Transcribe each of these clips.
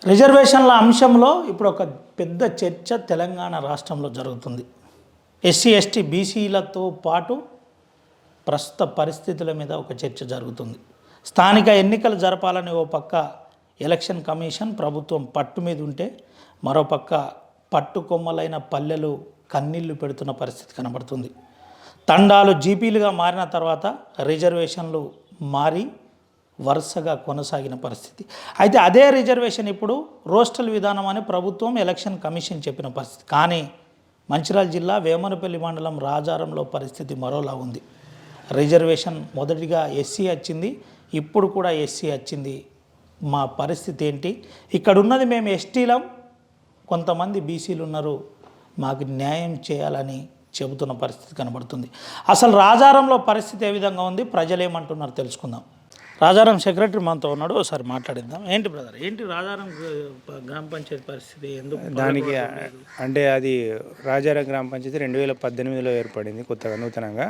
రిజర్వేషన్ల అంశంలో ఇప్పుడు ఒక పెద్ద చర్చ తెలంగాణ రాష్ట్రంలో జరుగుతుంది. ఎస్సీ ఎస్టీ బీసీలతో పాటు ప్రస్తుత పరిస్థితుల మీద ఒక చర్చ జరుగుతుంది. స్థానిక ఎన్నికలు జరపాలని ఓ పక్క ఎలక్షన్ కమిషన్ ప్రభుత్వం పట్టు మీద ఉంటే, మరోపక్క పట్టుకొమ్మలైన పల్లెలు కన్నీళ్లు పెడుతున్న పరిస్థితి కనబడుతుంది. తండాలు జీపీలుగా మారిన తర్వాత రిజర్వేషన్లు మారి వరుసగా కొనసాగిన పరిస్థితి. అయితే అదే రిజర్వేషన్ ఇప్పుడు రోస్టల్ విధానం అని ప్రభుత్వం ఎలక్షన్ కమిషన్ చెప్పిన పరిస్థితి. కానీ మంచిర్యాల జిల్లా వేమనపల్లి మండలం రాజారంలో పరిస్థితి మరోలా ఉంది. రిజర్వేషన్ మొదటిగా ఎస్సీ వచ్చింది, ఇప్పుడు కూడా ఎస్సీ వచ్చింది. మా పరిస్థితి ఏంటి? ఇక్కడ ఉన్నది మేము ఎస్టీలం, కొంతమంది బీసీలు ఉన్నారు, మాకు న్యాయం చేయాలని చెబుతున్న పరిస్థితి కనబడుతుంది. అసలు రాజారంలో పరిస్థితి ఏ విధంగా ఉంది, ప్రజలు ఏమంటున్నారు తెలుసుకుందాం. రాజారం సెక్రటరీ మనతో ఉన్నాడు, ఒకసారి మాట్లాడిద్దాం. ఏంటి బ్రదర్, ఏంటి రాజారం గ్రామ పంచాయతీ పరిస్థితి? ఎందుకు దానికి అంటే అది రాజారం గ్రామ పంచాయతీ 2018లో ఏర్పడింది కొత్తగా నూతనంగా.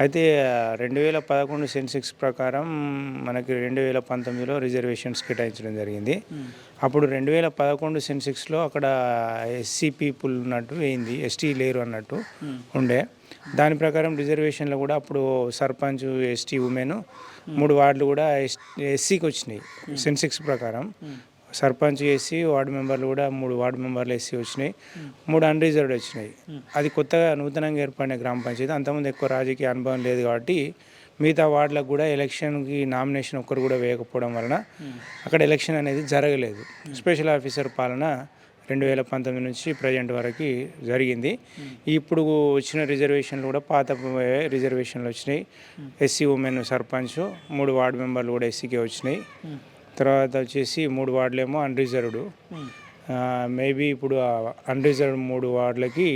అయితే 2011 సెన్సెక్స్ ప్రకారం మనకి 2019లో రిజర్వేషన్స్ కేటాయించడం జరిగింది. అప్పుడు 2011 సెన్సెక్స్లో అక్కడ ఎస్సీ పీపుల్ ఉన్నట్టు అయింది, ఎస్టీ లేరు అన్నట్టు ఉండే. దాని ప్రకారం రిజర్వేషన్లో కూడా అప్పుడు సర్పంచ్ ఎస్టీ ఉమెన్ 3 వార్డులు కూడా ఎస్సీకి వచ్చినాయి సెన్సెక్స్ ప్రకారం. సర్పంచ్ ఎస్సీ, వార్డు మెంబర్లు కూడా 3 వార్డు మెంబర్లు ఎస్సీ వచ్చినాయి, 3 అన్రిజర్వ్డ్ వచ్చినాయి. అది కొత్తగా నూతనంగా ఏర్పడిన గ్రామ పంచాయతీ. అంతకుముందు ఎక్కువ రాజకీయ అనుభవం లేదు కాబట్టి మిగతా వార్డులకు కూడా ఎలక్షన్కి నామినేషన్ ఒక్కరు కూడా వేయకపోవడం వలన అక్కడ ఎలక్షన్ అనేది జరగలేదు. స్పెషల్ ఆఫీసర్ పాలన 2019 నుంచి ప్రజెంట్ వరకు జరిగింది. ఇప్పుడు వచ్చిన రిజర్వేషన్లు కూడా పాత రిజర్వేషన్లు వచ్చినాయి. ఎస్సీ ఉమెన్ సర్పంచ్, 3 వార్డు మెంబర్లు కూడా ఎస్సీకే వచ్చినాయి. తర్వాత వచ్చేసి 3 వార్డులేమో అన్రిజర్వ్డ్. మేబీ ఇప్పుడు అన్రిజర్వ్డ్ 3 వార్డులకి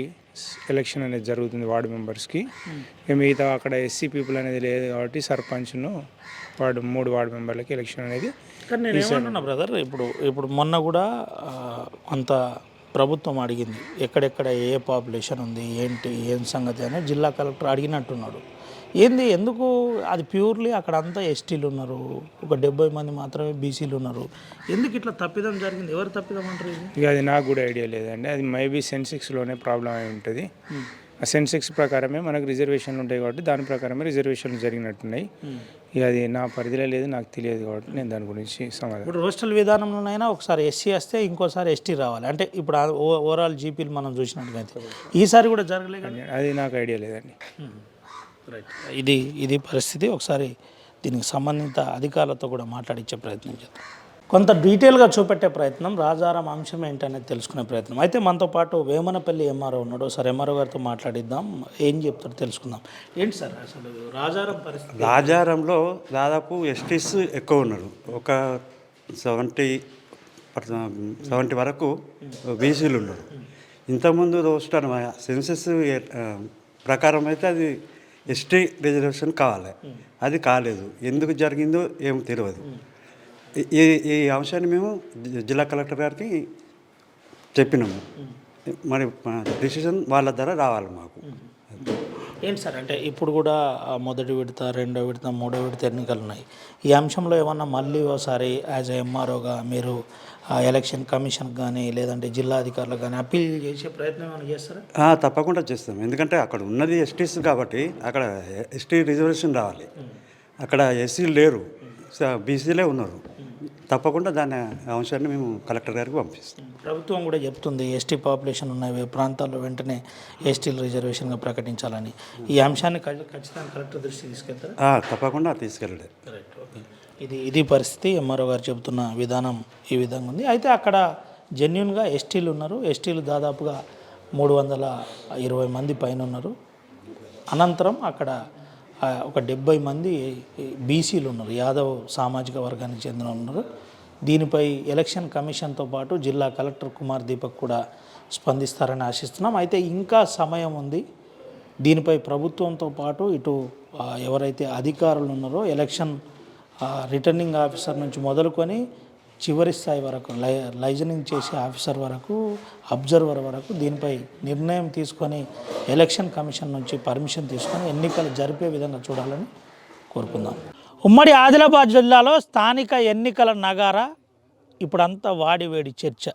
ఎలక్షన్ అనేది జరుగుతుంది వార్డు మెంబర్స్కి. మిగతా అక్కడ ఎస్సీ పీపుల్ అనేది లేదు కాబట్టి సర్పంచ్ను 3 వార్డు మెంబర్లకి ఎలక్షన్ అనేది. కానీ నేను ఏమంటున్నా బ్రదర్, ఇప్పుడు మొన్న కూడా కొంత ప్రభుత్వం అడిగింది ఎక్కడెక్కడ ఏ పాపులేషన్ ఉంది, ఏంటి ఏం సంగతి అని జిల్లా కలెక్టర్ అడిగినట్టున్నాడు. ఏంది, ఎందుకు అది ప్యూర్లీ అక్కడ అంతా ఎస్టీలు ఉన్నారు, ఒక 70 మంది మాత్రమే బీసీలు ఉన్నారు, ఎందుకు ఇట్లా తప్పిదం జరిగింది? ఎవరు తప్పిదం అంటారు? ఇక అది నాకు కూడా ఐడియా లేదండి. అది మేబీ సెన్సెక్స్లోనే ప్రాబ్లం అయి ఉంటుంది. ఆ సెన్సెక్స్ ప్రకారమే మనకు రిజర్వేషన్లు ఉంటాయి కాబట్టి దాని ప్రకారమే రిజర్వేషన్లు జరిగినట్టున్నాయి. ఇక అది నా పరిధిలో లేదు, నాకు తెలియదు కాబట్టి నేను దాని గురించి సమాధానం. ఇప్పుడు రోస్టల్ విధానంలోనైనా ఒకసారి ఎస్సీ వస్తే ఇంకోసారి ఎస్టీ రావాలి అంటే ఇప్పుడు ఓవరాల్ జీపీలు మనం చూసినట్టుగా ఈసారి కూడా జరగలేదు. అది నాకు ఐడియా లేదండి. రైట్, ఇది పరిస్థితి. ఒకసారి దీనికి సంబంధిత అధికారులతో కూడా మాట్లాడించే ప్రయత్నం చేద్దాం. కొంత డీటెయిల్గా చూపెట్టే ప్రయత్నం, రాజారాం అంశం ఏంటనేది తెలుసుకునే ప్రయత్నం. అయితే మనతో పాటు వేమనపల్లి ఎంఆర్ఓ ఉన్నాడు, ఒకసారి ఎంఆర్ఓ గారితో మాట్లాడిద్దాం, ఏం చెప్తారో తెలుసుకుందాం. ఏంటి సార్ అసలు రాజారాం పరిస్థితి? రాజారంలో దాదాపు ఎస్టీస్ ఎక్కువ ఉన్నారు, ఒక 70 వరకు బీసీలు ఉన్నారు. ఇంతకుముందు రోస్టర్ సెన్సెస్ ప్రకారం అయితే అది ఎస్టీ రిజర్వేషన్ కావాలి, అది కాలేదు. ఎందుకు జరిగిందో ఏమో తెలియదు. ఈ అంశాన్ని మేము జిల్లా కలెక్టర్ గారికి చెప్పినాము. మరి డిసిషన్ వాళ్ళ ద్వారా రావాలి మాకు. ఏంటి సార్ అంటే ఇప్పుడు కూడా మొదటి విడత, రెండో విడత, మూడో విడత ఎన్నికలు ఉన్నాయి. ఈ అంశంలో ఏమన్నా మళ్ళీ ఒకసారి యాజ్ ఎ ఎంఆర్ఓగా మీరు ఎలక్షన్ కమిషన్ కానీ లేదంటే జిల్లా అధికారులకు కానీ అప్పీల్ చేసే ప్రయత్నం ఏమైనా చేస్తారా? తప్పకుండా చేస్తాం. ఎందుకంటే అక్కడ ఉన్నది ఎస్టీస్ కాబట్టి అక్కడ ఎస్టీ రిజర్వేషన్ రావాలి. అక్కడ ఎస్సీలు లేరు, బీసీలే ఉన్నారు. తప్పకుండా దాని అంశాన్ని మేము కలెక్టర్ గారికి పంపిస్తాం. ప్రభుత్వం కూడా చెప్తుంది ఎస్టీ పాపులేషన్ ఉన్న ప్రాంతాల్లో వెంటనే ఎస్టీలు రిజర్వేషన్గా ప్రకటించాలని. ఈ అంశాన్ని ఖచ్చితంగా కలెక్టర్ దృష్టికి తీసుకెళ్తారు? తప్పకుండా తీసుకెళ్ళండి. Right, okay. ఇది పరిస్థితి. ఎంఆర్ఓ గారు చెబుతున్న విధానం ఈ విధంగా ఉంది. అయితే అక్కడ జెన్యున్గా ఎస్టీలు ఉన్నారు. ఎస్టీలు దాదాపుగా 320 మంది పైన ఉన్నారు. అనంతరం అక్కడ ఒక 70 మంది బీసీలు ఉన్నారు, యాదవ్ సామాజిక వర్గానికి చెందిన ఉన్నారు. దీనిపై ఎలక్షన్ కమిషన్తో పాటు జిల్లా కలెక్టర్ కుమార్ దీపక్ కూడా స్పందిస్తారని ఆశిస్తున్నాం. అయితే ఇంకా సమయం ఉంది. దీనిపై ప్రభుత్వంతో పాటు ఇటు ఎవరైతే అధికారులు ఉన్నారో ఎలక్షన్ రిటర్నింగ్ ఆఫీసర్ నుంచి మొదలుకొని చివరి స్థాయి వరకు లైజనింగ్ చేసే ఆఫీసర్ వరకు, అబ్జర్వర్ వరకు దీనిపై నిర్ణయం తీసుకొని ఎలక్షన్ కమిషన్ నుంచి పర్మిషన్ తీసుకొని ఎన్నికలు జరిపే విధంగా చూడాలని కోరుకుందాం. ఉమ్మడి ఆదిలాబాద్ జిల్లాలో స్థానిక ఎన్నికల నగారా ఇప్పుడంతా వాడివేడి చర్చ,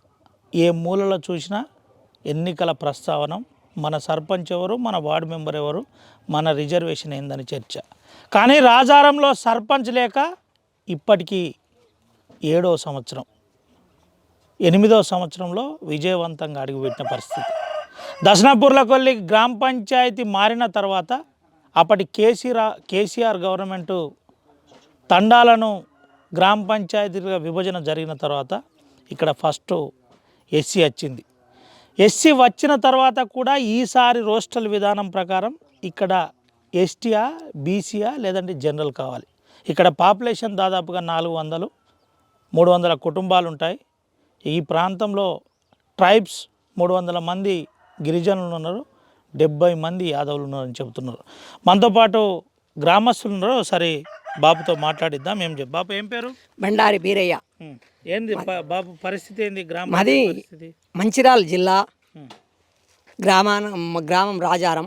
ఏ మూలలో చూసినా ఎన్నికల ప్రస్తావన, మన సర్పంచ్ ఎవరు, మన వార్డు మెంబర్ ఎవరు, మన రిజర్వేషన్ ఏందని చర్చ. కానీ రాజారంలో సర్పంచ్ లేక ఇప్పటికీ 7వ సంవత్సరం, 8వ సంవత్సరంలో విజయవంతంగా అడుగుపెట్టిన పరిస్థితి. దశనాపూర్లకొల్లి గ్రామ పంచాయతీ మారిన తర్వాత అప్పటి కేసీఆర్ గవర్నమెంటు తండాలను గ్రామ పంచాయతీలుగా విభజన జరిగిన తర్వాత ఇక్కడ ఫస్ట్ ఎస్సీ వచ్చింది. ఎస్సీ వచ్చిన తర్వాత కూడా ఈసారి రోస్టల్ విధానం ప్రకారం ఇక్కడ ఎస్టీయా, బీసీయా లేదంటే జనరల్ కావాలి. ఇక్కడ పాపులేషన్ దాదాపుగా 400-300 కుటుంబాలు ఉంటాయి. ఈ ప్రాంతంలో ట్రైబ్స్ 300 మంది గిరిజనులు ఉన్నారు, 70 మంది యాదవులు ఉన్నారని చెబుతున్నారు. మనతో పాటు గ్రామస్తులు ఉన్నారు. ఒకసారి బాబుతో మాట్లాడిద్దాం. బాబు ఏం పేరు? బండారి బీరయ్య. ఏంది బాబు పరిస్థితి ఏంది? మాది మంచిర్యాల జిల్లా, గ్రామం రాజారం,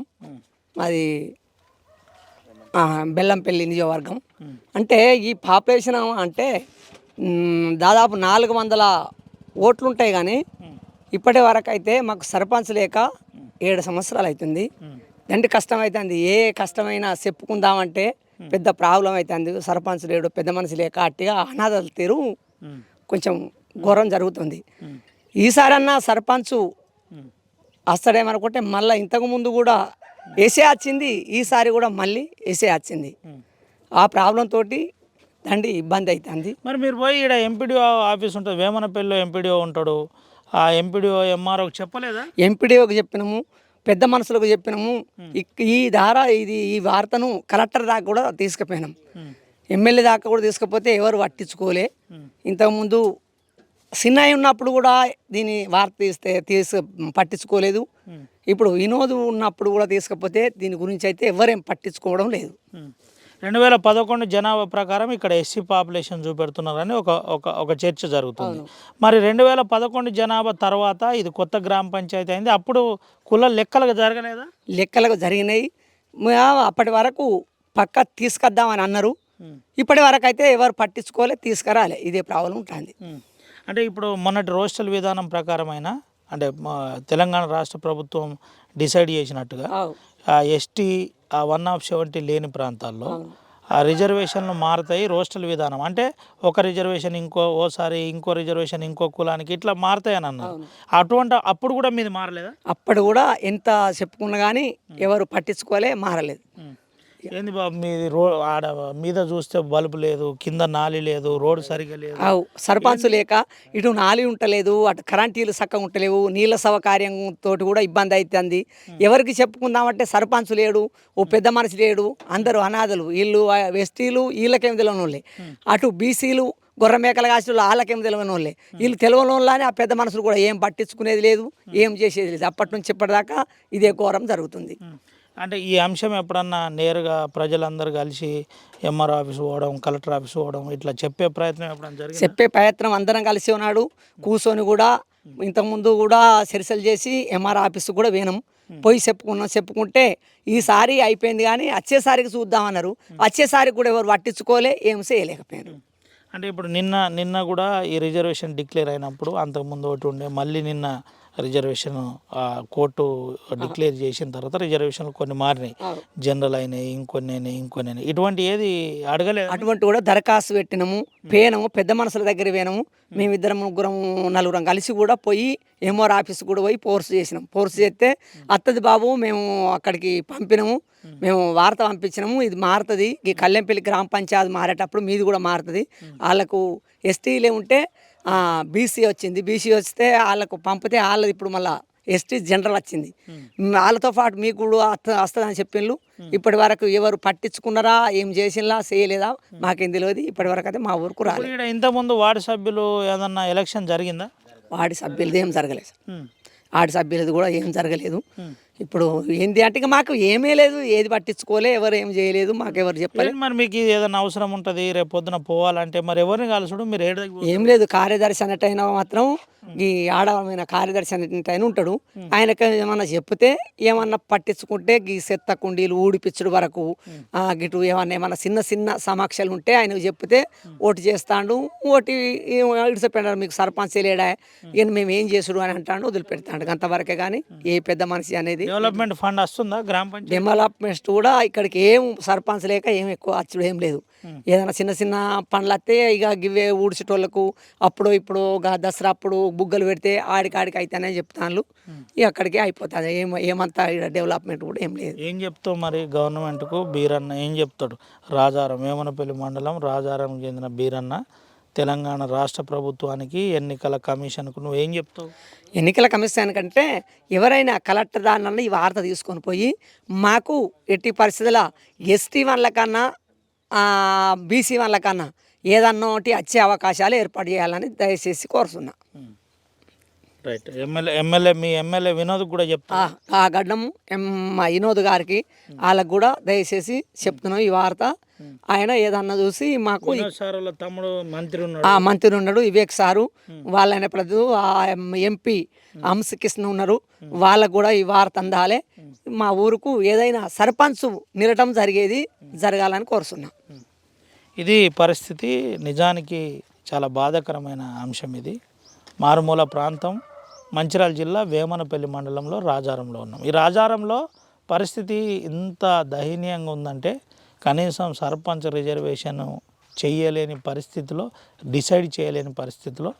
మాది బెల్లంపల్లి నియోజకవర్గం. అంటే ఈ పాపులేషన్ అంటే దాదాపు 400 ఓట్లు ఉంటాయి. కానీ ఇప్పటి వరకు అయితే మాకు సర్పంచ్ లేక 7 సంవత్సరాలు అవుతుంది. దండి కష్టం అవుతుంది. ఏ కష్టమైనా చెప్పుకుందామంటే పెద్ద ప్రాబ్లం అవుతుంది. సర్పంచ్ లేడు, పెద్ద మనిషి లేక అట్టిగా అనాథాలు తీరు కొంచెం ఘోరం జరుగుతుంది. ఈసారన్నా సర్పంచ్ వస్తాడేమనుకుంటే మళ్ళీ ఇంతకుముందు కూడా వేసే వచ్చింది, ఈసారి కూడా మళ్ళీ వేసే వచ్చింది. ఆ ప్రాబ్లం తోటి దండి ఇబ్బంది అవుతుంది. మరి మీరు పోయి ఇక్కడ ఎంపీడీఓ ఆఫీస్ ఉంటుంది, వేమనపల్లిలో ఎంపీడీఓ ఉంటాడు. ఆ ఎంపీడీఓ ఎంఆర్ఓకి చెప్పలేదా? ఎంపీడీఓకి చెప్పినాము, పెద్ద మనుషులకు చెప్పినాము. ఈ వార్తను కలెక్టర్ దాకా కూడా తీసుకుపోయినాం, ఎమ్మెల్యే దాకా కూడా తీసుకుపోతే ఎవరు పట్టించుకోలే. ఇంతకుముందు సిన్నయ్య ఉన్నప్పుడు కూడా దీని వార్త పట్టించుకోలేదు. ఇప్పుడు వినోద్ ఉన్నప్పుడు కూడా తీసుకపోతే దీని గురించి అయితే ఎవరేం పట్టించుకోవడం లేదు. 2011 జనాభా ప్రకారం ఇక్కడ ఎస్సీ పాపులేషన్ చూపెడుతున్నారని ఒక చర్చ జరుగుతుంది. మరి 2011 జనాభా తర్వాత ఇది కొత్త గ్రామ పంచాయతీ అయింది. అప్పుడు కుల లెక్కలకు జరగలేదా? లెక్కలకు జరిగినాయి. అప్పటి వరకు పక్క తీసుకొద్దామని అన్నారు. ఇప్పటి వరకు అయితే ఎవరు పట్టించుకోలే, తీసుకురాలే. ఇదే ప్రాబ్లం ఉంటుంది. అంటే ఇప్పుడు మొన్నటి రోస్టల్ విధానం ప్రకారమైన అంటే తెలంగాణ రాష్ట్ర ప్రభుత్వం డిసైడ్ చేసినట్టుగా ఎస్టీ 1/70 లేని ప్రాంతాల్లో ఆ రిజర్వేషన్లు మారుతాయి. రోస్టల్ విధానం అంటే ఒక రిజర్వేషన్ ఇంకో రిజర్వేషన్ ఇంకో కులానికి ఇట్లా మారుతాయి అని అన్నారు. అప్పుడు కూడా మీది మారలేదా? అప్పుడు కూడా ఎంత చెప్పుకున్నా కానీ ఎవరు పట్టించుకోలే, మారలేదు. ఏంది బాబు మీది ఆడ మీద చూస్తే బల్బు లేదు, కింద నాలి లేదు, రోడ్డు సరిగా లేదు. సర్పంచ్ లేక ఇటు నాలి ఉంటలేదు, అటు కరెంటీలు చక్కగా ఉంటలేవు, నీళ్ళ సౌకర్యంతో కూడా ఇబ్బంది అవుతుంది. ఎవరికి చెప్పుకుందామంటే సర్పంచ్ లేడు, ఓ పెద్ద మనిషి లేడు, అందరూ అనాథలు. వీళ్ళు ఎస్టీలు వీళ్ళకేం తెలియని వాళ్ళే, అటు బీసీలు గొర్రెమేకల కాసులు వాళ్ళకేం తెలియని వాళ్ళే. వీళ్ళు తెలియని వాళ్ళని ఆ పెద్ద మనుషులు కూడా ఏం పట్టించుకునేది లేదు, ఏం చేసేది లేదు. అప్పటి నుంచి ఇప్పటిదాకా ఇదే ఘోరం జరుగుతుంది. అంటే ఈ అంశం ఎప్పుడన్నా నేరుగా ప్రజలందరూ కలిసి ఎంఆర్ఓ ఆఫీస్ పోవడం, కలెక్టర్ ఆఫీస్ పోవడం ఇట్లా చెప్పే ప్రయత్నం ఎప్పుడన్నా జరిగింది? చెప్పే ప్రయత్నం అందరం కలిసి ఉన్నాడు, కూర్చొని కూడా ఇంతకుముందు కూడా చర్చలు చేసి ఎంఆర్ఓ ఆఫీస్ కూడా పోయినాం. పోయి చెప్పుకుంటే ఈసారి అయిపోయింది కానీ వచ్చేసారికి చూద్దామన్నారు. వచ్చేసారికి కూడా ఎవరు పట్టించుకోలే, ఏం చేయలేకపోయారు. అంటే ఇప్పుడు నిన్న కూడా ఈ రిజర్వేషన్ డిక్లేర్ అయినప్పుడు అంతకుముందు ఒకటి ఉండే, మళ్ళీ నిన్న రిజర్వేషన్ కోర్టు డిక్లేర్ చేసిన తర్వాత రిజర్వేషన్లు కొన్ని మారినాయి, జనరల్ అయినాయి, ఇంకొన్ని ఇటువంటి ఏది అడగలేదు. అటువంటి కూడా దరఖాస్తు పెట్టినాము, పెద్ద మనుషుల దగ్గర పోయినాము. మేమిద్దరం 3-4 కలిసి కూడా పోయి ఎంఆర్ ఆఫీస్ కూడా పోయి ఫోర్స్ చేసినాం. ఫోర్స్ చేస్తే అత్తది బాబు మేము అక్కడికి పంపినాము, మేము వార్త పంపించినాము, ఇది మారుతుంది, ఈ కళ్యాణపల్లి గ్రామ పంచాయతీ మారేటప్పుడు మీది కూడా మారుతుంది. వాళ్ళకు ఎస్టీలే ఉంటే బీసీ వచ్చింది, బీసీ వస్తే వాళ్ళకు పంపితే వాళ్ళది ఇప్పుడు మళ్ళీ ఎస్టీ జనరల్ వచ్చింది. వాళ్ళతో పాటు మీకు కూడా వస్తుందని చెప్పిండ్రు. ఇప్పటి వరకు ఎవరు పట్టించుకున్నారా, ఏం చేసినా చేయలేదా మాకేం తెలియదు. ఇప్పటి వరకు అయితే మా ఊరుకు రాలేదు. ఇంతకుముందు వార్డు సభ్యులు ఏదన్నా ఎలక్షన్ జరిగిందా? వార్డు సభ్యులది ఏం జరగలేదు. వార్డు సభ్యులది కూడా ఏం జరగలేదు. ఇప్పుడు ఏంది అంటే ఇక మాకు ఏమీ లేదు, ఏది పట్టించుకోలే, ఎవరు ఏం చేయలేదు, మాకు ఎవరు చెప్పలేదు. మరి మీకు ఇది ఏదైనా అవసరం ఉంటుంది రేపు పొద్దున పోవాలంటే మరి ఎవరిని కలుసుడు మీరు ఏం లేదు, కార్యదర్శి అన్నట్టయినా మాత్రం ఈ ఆడమైన కార్యదర్శి అన్నట్టయినా ఉంటాడు. ఆయనకి ఏమన్నా చెప్తే ఏమన్నా పట్టించుకుంటే ఈ చెత్త కుండీలు ఊడిపించడం వరకు గిటు ఏమన్నా చిన్న చిన్న సమస్యలు ఉంటే ఆయనకు చెప్తే ఓటు చేస్తాడు, ఓటు ఇడిచిపెట్టాడు. మీకు సర్పంచ్ లేడా, ఇక మేము ఏం చేసుడు అని అంటాడు, వదిలిపెడతాడు. అంతవరకే కానీ ఏ పెద్ద మనిషి అనేది డెవలప్మెంట్ ఫండ్ వస్తుందా గ్రామ పంచాయతీ? డెవలప్మెంట్ కూడా ఇక్కడికి ఏం సర్పంచ్ లేక ఏం ఎక్కువ వచ్చుడు ఏం లేదు. ఏదైనా చిన్న చిన్న పనులు వస్తే ఇక గివే ఊడ్చేటోళ్ళకు అప్పుడు ఇప్పుడు దసరా అప్పుడు బుగ్గలు పెడితే ఆడికాడికి అయితేనే చెప్తాను, ఇక అక్కడికే అయిపోతుంది. ఏమంతా డెవలప్మెంట్ కూడా ఏం లేదు. ఏం చెప్తావు మరి గవర్నమెంట్కు? బీరన్న ఏం చెప్తాడు? రాజారం వేమనపల్లి మండలం రాజారం చెందిన బీరన్న తెలంగాణ రాష్ట్ర ప్రభుత్వానికి ఎన్నికల కమిషన్కు నువ్వు ఏం చెప్తావు? ఎన్నికల కమిషన్ కంటే ఎవరైనా కలెక్టర్ దాన్ని ఈ వార్త తీసుకొని పోయి మాకు ఎట్టి పరిస్థితుల ఎస్టీ వాళ్ళకన్నా బీసీ వాళ్ళకన్నా ఏదన్నా ఒకటి వచ్చే అవకాశాలు ఏర్పాటు చేయాలని దయచేసి కోరుతున్నా. రైట్. మీ ఎమ్మెల్యే వినోద్ కూడా చెప్తా ఆ గడ్డం మా వినోద్ గారికి వాళ్ళకు కూడా దయచేసి చెప్తున్నాం ఈ వార్త. ఆయన ఏదన్నా చూసి మాకు తమ్ముడు మంత్రి మంత్రి ఉన్నాడు వివేక్ సారు, వాళ్ళైన ప్రతి ఎంపీ హంసకృష్ణ ఉన్నారు, వాళ్ళకు కూడా ఈ వార్త అందాలే. మా ఊరుకు ఏదైనా సర్పంచ్ నిలటం జరగాలని కోరుతున్నాం. ఇది పరిస్థితి. నిజానికి చాలా బాధాకరమైన అంశం ఇది. మారుమూల ప్రాంతం మంచిర్యాల జిల్లా వేమనపల్లి మండలంలో రాజారంలో ఉన్నాం. ఈ రాజారంలో పరిస్థితి ఇంత దయనీయంగా ఉందంటే కనీసం సర్పంచ్ రిజర్వేషన్ చేయలేని పరిస్థితిలో, డిసైడ్ చేయలేని పరిస్థితిలో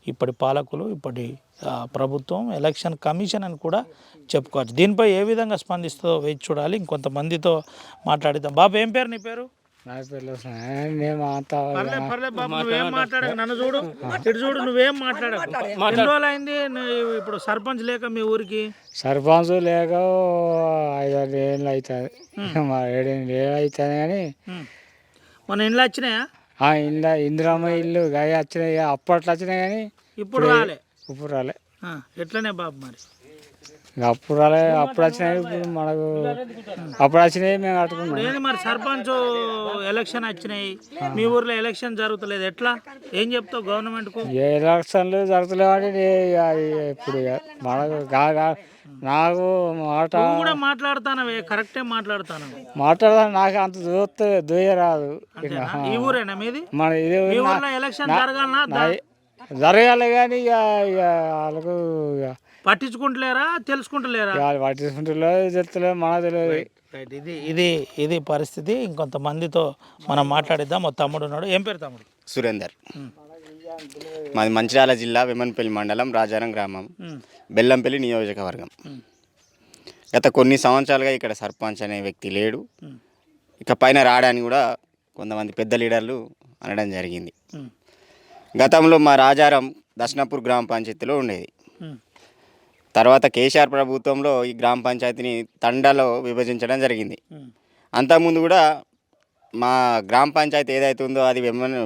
ఇప్పటి పాలకులు, ఇప్పటి ప్రభుత్వం, ఎలక్షన్ కమిషన్ అని కూడా చెప్పుకోవచ్చు. దీనిపై ఏ విధంగా స్పందిస్తుందో వేచి చూడాలి. ఇంకొంతమందితో మాట్లాడిద్దాం. బాబు ఏం పేరు నీ పేరు? నువ్వేం మాట్లాడక నన్ను చూడు, ఇటు చూడు, నువ్వేం మాట్లాడకు. ఎన్ని రోజులు అయింది ఇప్పుడు సర్పంచ్ లేక మీ ఊరికి? సర్పంచ్ లేక 5-6 ఏళ్ళు అవుతుంది, 7-8 ఏళ్ళు అవుతుంది. కానీ మన ఇండ్లు వచ్చినాయా? ఇందిరమ్మ ఇల్లు గాయ వచ్చినాయి, అప్పట్లో వచ్చినాయి కానీ ఇప్పుడు రాలే. ఇప్పుడు రాలే. ఎట్లనే బాబు మరి? అప్పుడు రాలే, అప్పుడు వచ్చినాయి. ఇప్పుడు మనకు అప్పుడు వచ్చినాయి, మేము కట్టుకున్నాం. ఏంది మరి సర్పంచ్ ఎలక్షన్ వచ్చినాయి, మీ ఊర్లో ఎలక్షన్ జరుగుతలేదు, ఎట్లా ఏం చెప్తావు గవర్నమెంట్కు? ఏ ఎలక్షన్లు జరుగుతలేవు అంటే ఇప్పుడు మనకు నాకు మాట కూడా మాట్లాడుతానవే, కరెక్టే మాట్లాడతాను. మాట్లాడదాం, నాకు అంత దూయరాదు. ఈ ఊరేనా మీది? మన ఇది ఎలక్షన్ జరగాలన్నా జరగాలి కానీ ఇక వాళ్ళకు పట్టించుకుంటలేరా, తెలుసుకుంటలేరా? పట్టించుకుంటలేదు, తెలుస్తలేదు, మనకు తెలియదు. రైట్. ఇది పరిస్థితి. ఇంకొంతమందితో మనం మాట్లాడిద్దాం. మా తమ్ముడు ఉన్నాడు. ఏం పేరు తమ్ముడు? సురేందర్. మాది మంచిర్యాల జిల్లా వేమనపల్లి మండలం రాజారం గ్రామం, బెల్లంపల్లి నియోజకవర్గం. గత కొన్ని సంవత్సరాలుగా ఇక్కడ సర్పంచ్ అనే వ్యక్తి లేడు. ఇక పైన రావడానికి కూడా కొంతమంది పెద్ద లీడర్లు అనడం జరిగింది. గతంలో మా రాజారం దర్శనాపూర్ గ్రామ పంచాయతీలో ఉండేది. తర్వాత కేసీఆర్ ప్రభుత్వంలో ఈ గ్రామ పంచాయతీని తండాలో విభజించడం జరిగింది. అంతకుముందు కూడా మా గ్రామ పంచాయతీ ఏదైతే ఉందో అది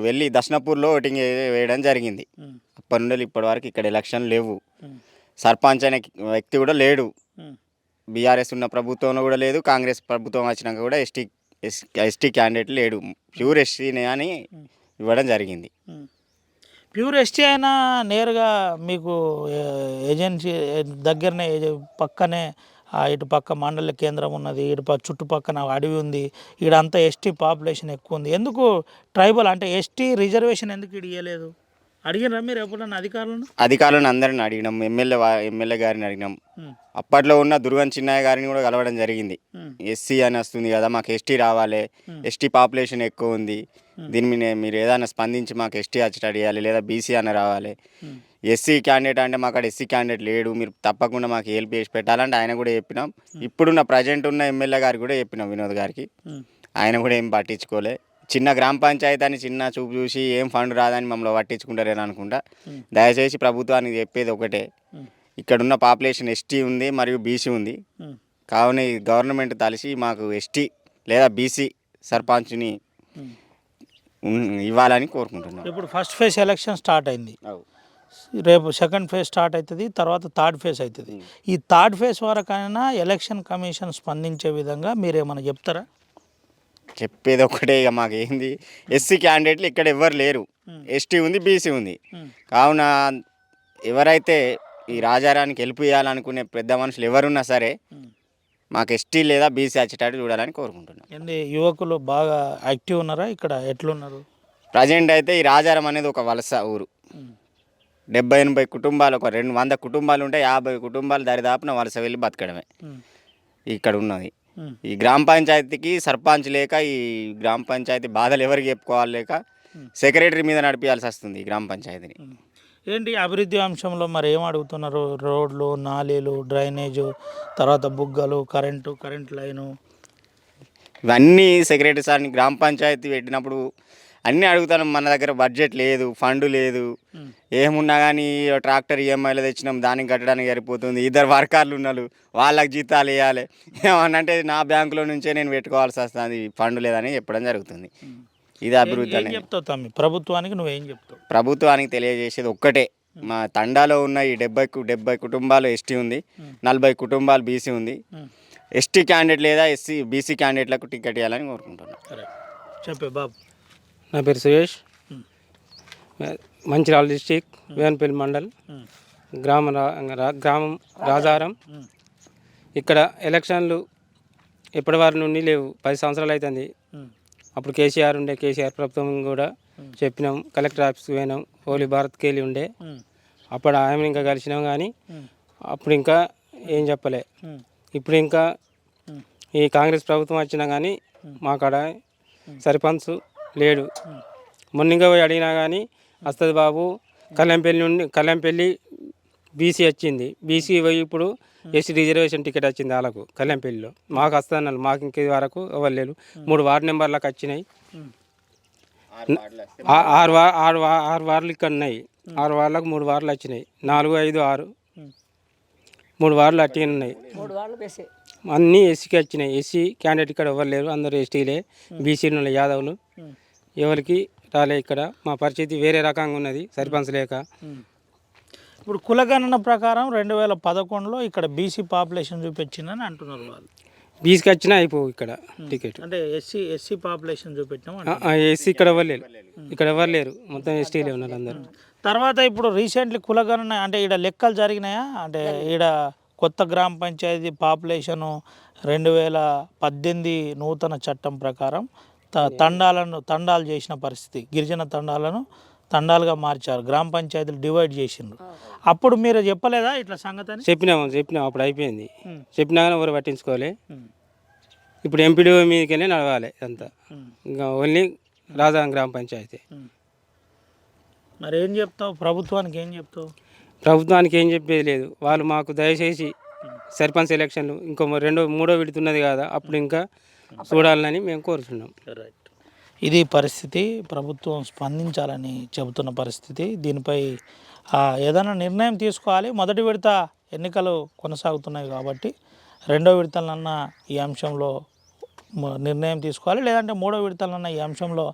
వెళ్ళి దర్శనాపూర్లో ఓటింగ్ వేయడం జరిగింది. అప్పటి నుండి ఇప్పటి వరకు ఇక్కడ ఎలక్షన్ లేవు. సర్పంచ్ అనే వ్యక్తి కూడా లేడు. బీఆర్ఎస్ ఉన్న ప్రభుత్వంలో కూడా లేదు, కాంగ్రెస్ ప్రభుత్వం వచ్చినాక కూడా ఎస్టీ క్యాండిడేట్ లేడు. ప్యూర్ ఎస్టీనే అని ఇవ్వడం జరిగింది. ప్యూర్ ఎస్టీ అయినా నేరుగా మీకు ఏజెన్సీ దగ్గరనే పక్కనే ఇటు పక్క మండల కేంద్రం ఉన్నది, ఇటు చుట్టుపక్కన అడవి ఉంది, ఈడంతా ఎస్టీ పాపులేషన్ ఎక్కువ ఉంది. ఎందుకు ట్రైబల్ అంటే ఎస్టీ రిజర్వేషన్ ఎందుకు ఇవ్వలేదు? అడిగినరా మీరు ఎప్పుడన్నా అధికారులను అందరిని అడిగినాం, ఎమ్మెల్యే గారిని అడిగినాం. అప్పట్లో ఉన్న దుర్గం చిన్నయ్య గారిని కూడా కలవడం జరిగింది. ఎస్సీ అని వస్తుంది కదా, మాకు ఎస్టీ రావాలి, ఎస్టీ పాపులేషన్ ఎక్కువ ఉంది, దీని మీద మీరు ఏదైనా స్పందించి మాకు ఎస్టీ వచ్చేటట్టు చేయాలి, లేదా బీసీ అని రావాలి. ఎస్సీ క్యాండిడేట్ అంటే మాకు అక్కడ ఎస్సీ క్యాండిడేట్ లేడు, మీరు తప్పకుండా మాకు హెల్ప్ చేసి పెట్టాలంటే ఆయన కూడా చెప్పినాం. ఇప్పుడున్న ప్రజెంట్ ఉన్న ఎమ్మెల్యే గారికి కూడా చెప్పినాం, వినోద్ గారికి. ఆయన కూడా ఏం పట్టించుకోలే. చిన్న గ్రామ పంచాయతీ అని చిన్న చూపు చూసి ఏం ఫండ్ రాదని మమ్మల్ని పట్టించుకుంటారేని అనుకుంటా. దయచేసి ప్రభుత్వానికి చెప్పేది ఒకటే, ఇక్కడున్న పాపులేషన్ ఎస్టీ ఉంది మరియు బీసీ ఉంది. కావున ఈ గవర్నమెంట్ తలిసి మాకు ఎస్టీ లేదా బీసీ సర్పంచ్ని ఇవ్వాలని కోరుకుంటున్నాం. ఇప్పుడు ఫస్ట్ ఫేజ్ ఎలక్షన్ స్టార్ట్ అయింది. రేపు సెకండ్ ఫేజ్ స్టార్ట్ అవుతుంది, తర్వాత థర్డ్ ఫేజ్ అవుతుంది. ఈ థర్డ్ ఫేజ్ వరకైనా ఎలక్షన్ కమిషన్ స్పందించే విధంగా మీరేమైనా చెప్తారా? చెప్పేది ఒకటే, ఇక మాకు ఏంది, ఎస్సీ క్యాండిడేట్లు ఇక్కడ ఎవ్వరు లేరు, ఎస్టీ ఉంది, బీసీ ఉంది. కావున ఎవరైతే ఈ రాజారానికి హెల్ప్ చేయాలనుకునే పెద్ద మనుషులు ఎవరున్నా సరే మాకు ఎస్టీ లేదా బీసీ వచ్చేటట్టు చూడాలని కోరుకుంటున్నాం. ఏంది యువకులు బాగా యాక్టివ్ ఉన్నారా ఇక్కడ? ఎట్లున్నారు ప్రజెంట్ అయితే ఈ రాజారం అనేది ఒక వలస ఊరు. 70-80 కుటుంబాలు, ఒక 200 కుటుంబాలు ఉంటే 50 కుటుంబాలు దరిదాపున వలస వెళ్ళి బతకడమే ఇక్కడ ఉన్నది. ఈ గ్రామ పంచాయతీకి సర్పంచ్ లేక, ఈ గ్రామ పంచాయతీ బాధలు ఎవరికి చెప్పుకోవాలి లేక సెక్రటరీ మీద నడిపించాల్సి వస్తుంది ఈ గ్రామ పంచాయతీని. ఏంటి అభివృద్ధి అంశంలో మరి ఏం అడుగుతున్నారు? రోడ్లు, నాలీలు, డ్రైనేజు, తర్వాత బుగ్గలు, కరెంట్ లైను, ఇవన్నీ సెక్రటరీ సార్ని గ్రామ పంచాయతీ పెట్టినప్పుడు అన్నీ అడుగుతాను. మన దగ్గర బడ్జెట్ లేదు, ఫండ్ లేదు, ఏమున్నా కానీ ట్రాక్టర్ ఈఎంఐలో తెచ్చినాం, దానికి కట్టడానికి సరిపోతుంది. ఇద్దరు వర్కర్లు ఉన్నారు, వాళ్ళకి జీతాలు వేయాలి, ఏమన్నంటే నా బ్యాంకులో నుంచే నేను పెట్టుకోవాల్సి వస్తుంది, ఫండ్ లేదని చెప్పడం జరుగుతుంది. ఇది అభివృద్ధి అనేది. చెప్తావు తమ్మి, ప్రభుత్వానికి నువ్వేం చెప్తావు? ప్రభుత్వానికి తెలియజేసేది ఒక్కటే, మా తండాలో ఉన్న ఈ 70 కుటుంబాలు ఎస్టీ ఉంది, 40 కుటుంబాలు బీసీ ఉంది. ఎస్టీ క్యాండిడేట్ లేదా ఎస్సీ బీసీ క్యాండిడేట్లకు టికెట్ ఇవ్వాలని కోరుకుంటున్నాను. చెప్పే బాబు. నా పేరు సురేష్, మంచిర్యాల డిస్టిక్, వేమనపల్లి మండల్, గ్రామం రాజారం. ఇక్కడ ఎలక్షన్లు ఎప్పటి వారి నుండి లేవు, 10 సంవత్సరాలు అవుతుంది. అప్పుడు కేసీఆర్ ఉండే, కేసీఆర్ ప్రభుత్వం కూడా చెప్పినాం, కలెక్టర్ ఆఫీస్కి పోయినాం, హోలీ భారత్కి వెళ్ళి ఉండే. అప్పుడు ఆమె ఇంకా కలిసినాం, కానీ అప్పుడు ఇంకా ఏం చెప్పలే. ఇప్పుడు ఇంకా ఈ కాంగ్రెస్ ప్రభుత్వం వచ్చినా కానీ మా కాడ సర్పంచ్ లేడు. మొన్నింగా పోయి అడిగినా కానీ వస్తుంది బాబు, కళ్యాణపల్లి బీసీ వచ్చింది, బీసీ పోయి ఇప్పుడు ఎస్సీ రిజర్వేషన్ టికెట్ వచ్చింది వాళ్ళకు కళ్యాణపల్లిలో. మాకు వస్తున్నారు, మాకు ఇంక వరకు ఇవ్వలేరు. 3 వార్డు నెంబర్లకు వచ్చినాయి, 6 వార్డులు ఇక్కడ ఉన్నాయి. 6 వార్డులకు 3 వార్డులు వచ్చినాయి, 4, 5, 6 3 వార్డులు అట్టిగా ఉన్నాయి. అన్నీ ఎస్సీకి వచ్చినాయి. ఎస్సీ క్యాండిడేట్ ఇక్కడ ఎవరు లేరు, అందరూ ఎస్టీలే, బీసీలు యాదవులు, ఎవరికి రాలే. ఇక్కడ మా పరిస్థితి వేరే రకంగా ఉన్నది, సర్పంచ్ లేక. ఇప్పుడు కులగణన ప్రకారం 2011లో ఇక్కడ బీసీ పాపులేషన్ చూపించిందని అంటున్నారు వాళ్ళు. బీసీకి వచ్చినా అయిపోవు ఇక్కడ టికెట్. అంటే ఎస్సీ పాపులేషన్ చూపెట్టినాం. ఎస్సీ ఇక్కడ ఎవరు లేరు, మొత్తం ఎస్టీలే ఉన్నారు అందరు. తర్వాత ఇప్పుడు రీసెంట్లీ కులగణన అంటే ఈడ లెక్కలు జరిగినాయా? అంటే ఈడ కొత్త గ్రామ పంచాయతీ పాపులేషను 2018 నూతన చట్టం ప్రకారం తండాలు చేసిన పరిస్థితి, గిరిజన తండాలుగా మార్చారు, గ్రామ పంచాయతీలు డివైడ్ చేసిండ్రు. అప్పుడు మీరు చెప్పలేదా ఇట్లా సంగతి అని? చెప్పినాం, అప్పుడు అయిపోయింది. చెప్పినా కానీ ఎవరు పట్టించుకోవాలి. ఇప్పుడు ఎంపీడీఓ మీదకెళ్ళి నడవాలి అంతా, ఇంకా ఓన్లీ రాజాం గ్రామ పంచాయతీ. మరి ఏం చెప్తావు ప్రభుత్వానికి? ఏం చెప్తావు? ప్రభుత్వానికి ఏం చెప్పేది లేదు. వాళ్ళు మాకు దయచేసి సర్పంచ్ ఎలక్షన్లు ఇంకో 2-3 విడుతున్నది కదా, అప్పుడు ఇంకా చూడాలని మేము కోరుతున్నాం. రైట్, ఇది పరిస్థితి. ప్రభుత్వం స్పందించాలని చెబుతున్న పరిస్థితి. దీనిపై ఏదైనా నిర్ణయం తీసుకోవాలి. మొదటి విడత ఎన్నికలు కొనసాగుతున్నాయి కాబట్టి 2వ విడతలన్నా ఈ అంశంలో నిర్ణయం తీసుకోవాలి, లేదంటే 3వ విడతలన్నా ఈ అంశంలో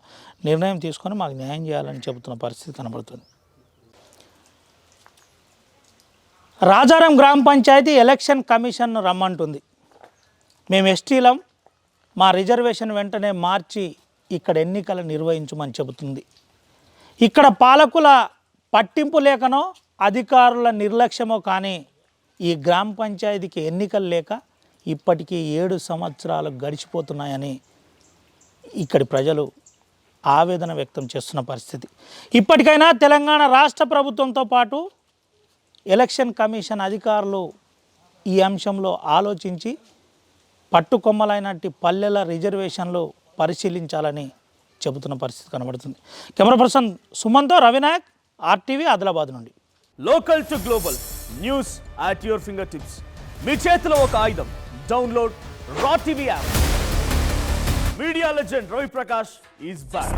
నిర్ణయం తీసుకొని మాకు న్యాయం చేయాలని చెబుతున్న పరిస్థితి కనబడుతుంది. రాజారం గ్రామ పంచాయతీ ఎలక్షన్ కమిషన్ రమ్మంటుంది. మేము ఎస్టీలం, మా రిజర్వేషన్ వెంటనే మార్చి ఇక్కడ ఎన్నికలు నిర్వహించమని చెబుతుంది. ఇక్కడ పాలకుల పట్టింపు లేకనో అధికారుల నిర్లక్ష్యమో కానీ ఈ గ్రామ పంచాయతీకి ఎన్నికలు లేక ఇప్పటికీ 7 సంవత్సరాలు గడిచిపోతున్నాయని ఇక్కడి ప్రజలు ఆవేదన వ్యక్తం చేస్తున్న పరిస్థితి. ఇప్పటికైనా తెలంగాణ రాష్ట్ర ప్రభుత్వంతో పాటు ఎలక్షన్ కమిషన్ అధికారులు ఈ అంశంలో ఆలోచించి పట్టుకొమ్మలైనట్టి పల్లెల రిజర్వేషన్లు పరిశీలించాలని చెబుతున్న పరిస్థితి కనబడుతుంది. కెమెరా పర్సన్ సుమన్తో రవినాయక్, RTV, ఆదిలాబాద్ నుండి. Local to global news at your finger tips. మీ చేతిలో ఒక ఆయుధం. Download R TV app. Media legend Ravi Prakash is back.